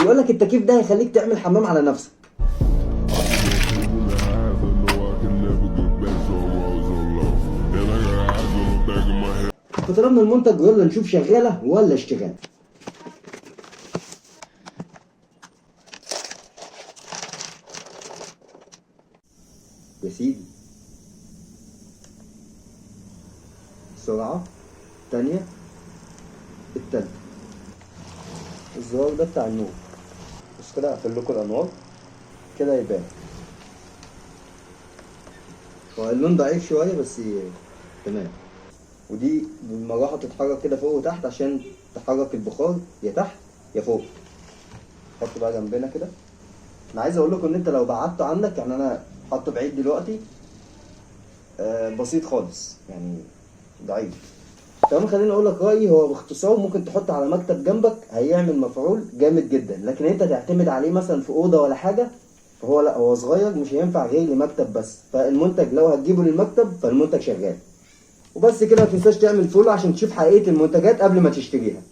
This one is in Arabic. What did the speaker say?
بيقول لك التكييف ده هيخليك تعمل حمام على نفسك. فطلبنا المنتج ويلا نشوف شغاله ولا اشتغال. يا سيدي سرعة تانية التالتة. الزرار ده بتاع النور، بس كده هقفل لكم الانوار كده يبان. هو اللون ضعيف شوية بس تمام. ودي بالمروحة تتحرك كده فوق وتحت عشان تحرك البخار يا تحت يا فوق. حط بقى جنبنا كده. انا عايز اقول لكم ان انت لو بعدته عنك، يعني انا حاطه بعيد دلوقتي بسيط خالص يعني ضعيف. كمان خليني اقول لك رايي، هو باختصار ممكن تحط على مكتب جنبك هيعمل مفعول جامد جدا، لكن انت تعتمد عليه مثلا في اوضه ولا حاجه فهو لا، هو صغير مش هينفع غير لمكتب بس. فالمنتج لو هتجيبه للمكتب فالمنتج شغال. وبس كده، ما تنساش تعمل فولو عشان تشوف حقيقه المنتجات قبل ما تشتريها.